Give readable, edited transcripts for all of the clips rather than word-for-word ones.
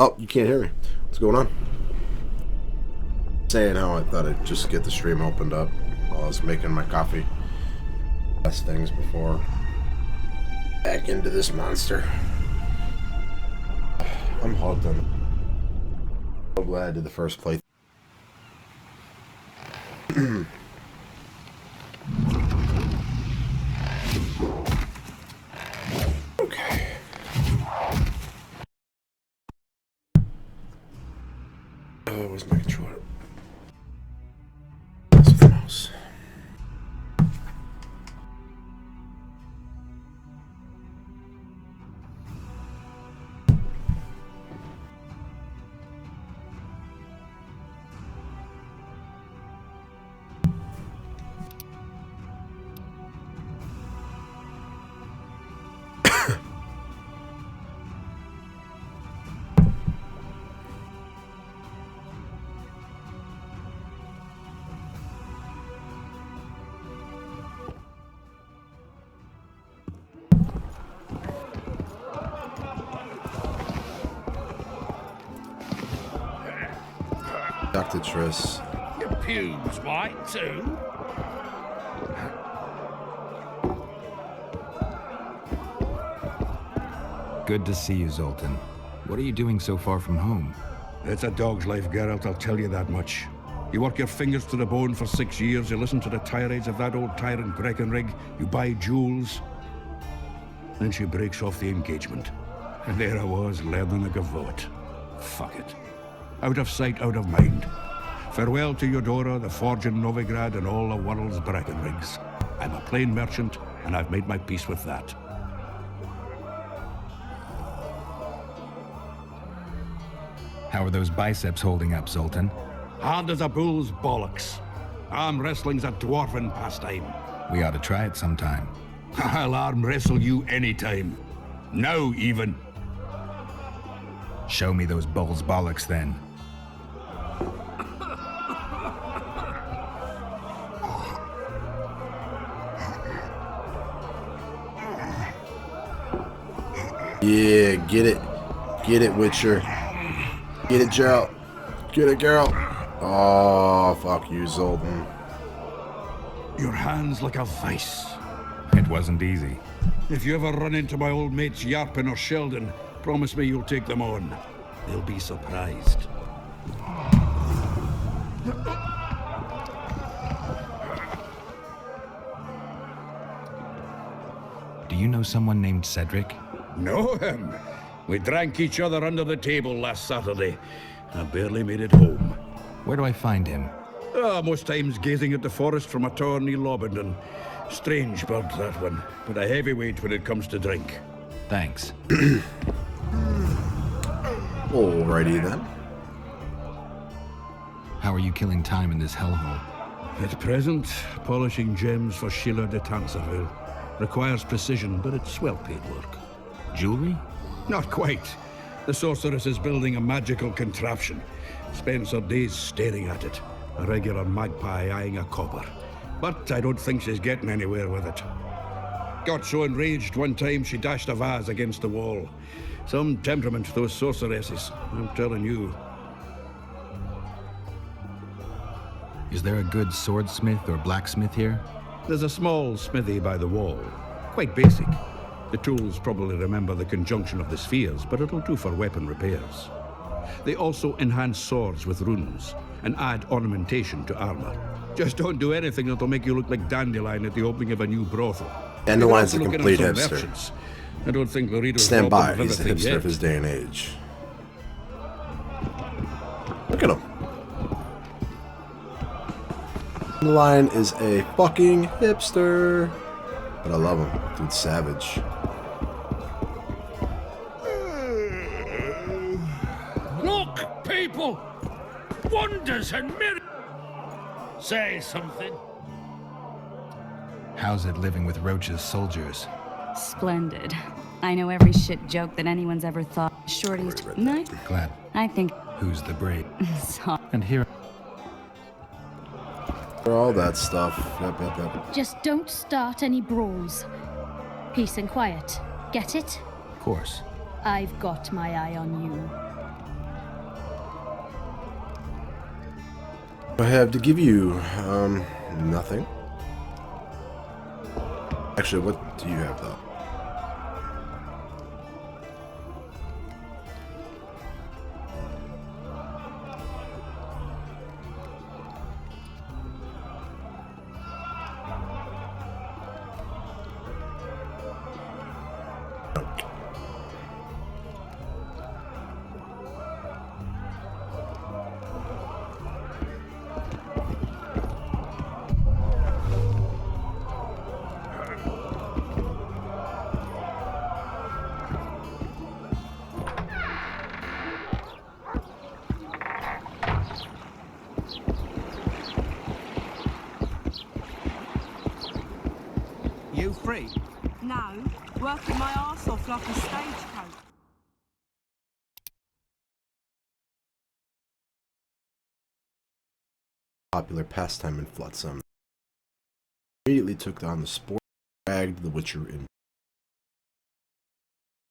Oh, you can't hear me. What's going on? Saying how I thought I'd just get the stream opened up while I was making my coffee. Best things before back into this monster. I'm hooked on it. So glad I did the first play. Okay. Oh, where's my controller? That's with the mouse. Dr. Triss. Your pubes white too? Good to see you, Zoltan. What are you doing so far from home? It's a dog's life, Geralt, I'll tell you that much. You work your fingers to the bone for 6 years, you listen to the tirades of that old tyrant Breckenrig, you buy jewels. Then she breaks off the engagement. And there I was, learning a gavotte. Fuck it. Out of sight, out of mind. Farewell to Eudora, the forge in Novigrad, and all the world's Breckenrigs. I'm a plain merchant, and I've made my peace with that. How are those biceps holding up, Zoltan? Hard as a bull's bollocks. Arm wrestling's a dwarven pastime. We ought to try it sometime. I'll arm wrestle you anytime. Now, even. Show me those bulls' bollocks, then. Yeah, get it. Get it, Witcher. Get it, Geralt. Get it, Geralt. Oh, fuck you, Zoltan. Your hand's like a vice. It wasn't easy. If you ever run into my old mates Yarpin or Sheldon, promise me you'll take them on. They'll be surprised. Do you know someone named Cedric? Know him? We drank each other under the table last Saturday. I barely made it home. Where do I find him? Most times gazing at the forest from a tower near Lobendon. Strange bird, that one, but a heavyweight when it comes to drink. Thanks. Alrighty then. How are you killing time in this hellhole? At present, polishing gems for Sheila de Tanserville. Requires precision, but it's well-paid work. Jewelry? Not quite. The sorceress is building a magical contraption. Spends her days staring at it. A regular magpie eyeing a copper. But I don't think she's getting anywhere with it. Got so enraged one time she dashed a vase against the wall. Some temperament, those sorceresses, I'm telling you. Is there a good swordsmith or blacksmith here? There's a small smithy by the wall. Quite basic. The tools probably remember the conjunction of the spheres, but it'll do for weapon repairs. They also enhance swords with runes and add ornamentation to armor. Just don't do anything that'll make you look like Dandelion at the opening of a new brothel. Dandelion's a Looking at complete some hipster. merchants. I don't think the reader's Stand by. robbed them of He's the everything hipster yet. of his day and age. Look at him. Dandelion is a fucking hipster. But I love him. Dude's savage. Look, people! Wonders and miracles! Say something. How's it living with Roach's soldiers? Splendid. I know every shit joke that anyone's ever thought. Shorty's night. Glad. I think. Who's the brave? So, And here... All that stuff. Yep. Just don't start any brawls. Peace and quiet. Get it? Of course. I've got my eye on you. I have to give you, nothing. Actually, what do you have, though? You free? No, working my arse off like a stagecoach. Popular pastime in Flotsam. Immediately took on the sport, dragged the Witcher in.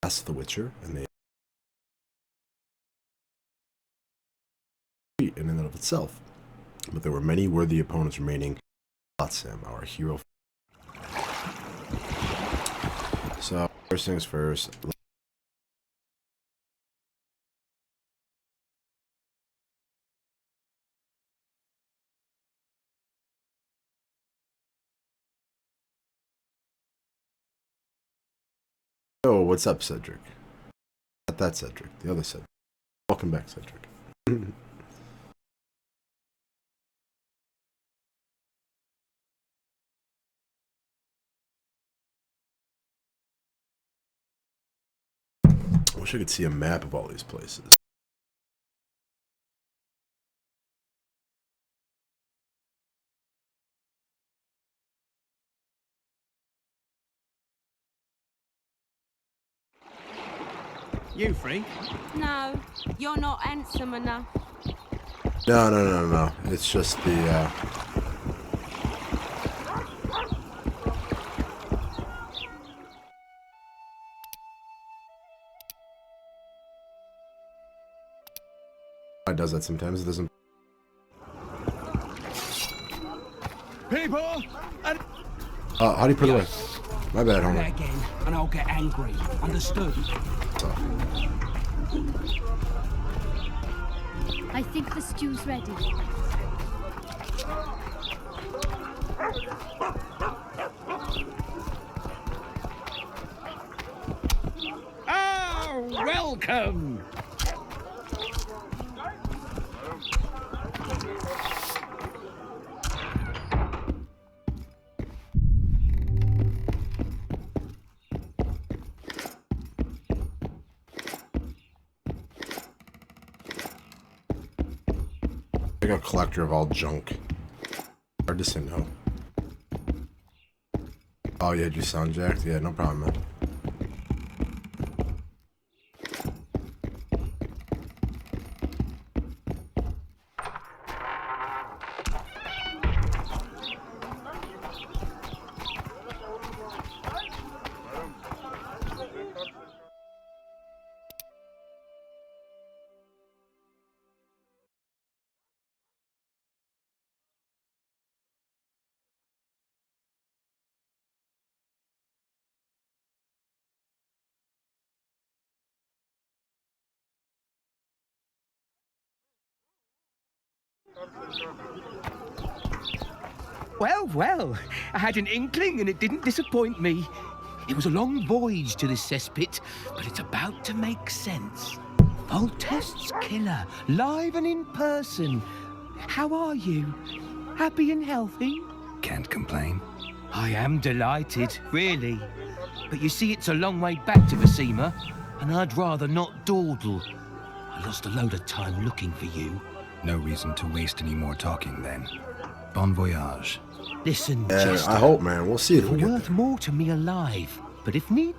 Asked the Witcher, and they in and of itself. But there were many worthy opponents remaining. Flotsam, our hero. So, first things first. Oh, what's up, Cedric? Not that Cedric, the other Cedric. Welcome back, Cedric. I wish I could see a map of all these places. You free? No, you're not handsome enough. No. It's just the, it does that sometimes. It doesn't. People! And How do you put it away? My bad, hold on. again, and I'll get angry. Understood? I think the stew's ready. Oh, welcome! Like a collector of all junk. Hard to say no. Oh, yeah, you sound jacked? Yeah, no problem, man. Well, I had an inkling and it didn't disappoint me. It was a long voyage to this cesspit, but it's about to make sense. Voltest's killer, live and in person. How are you? Happy and healthy? Can't complain. I am delighted, really. But you see, it's a long way back to Vecima, and I'd rather not dawdle. I lost a load of time looking for you. No reason to waste any more talking then. Bon voyage. Listen, Yeah, Jester, I hope, man. We'll see if we you're get worth more to me alive, but if need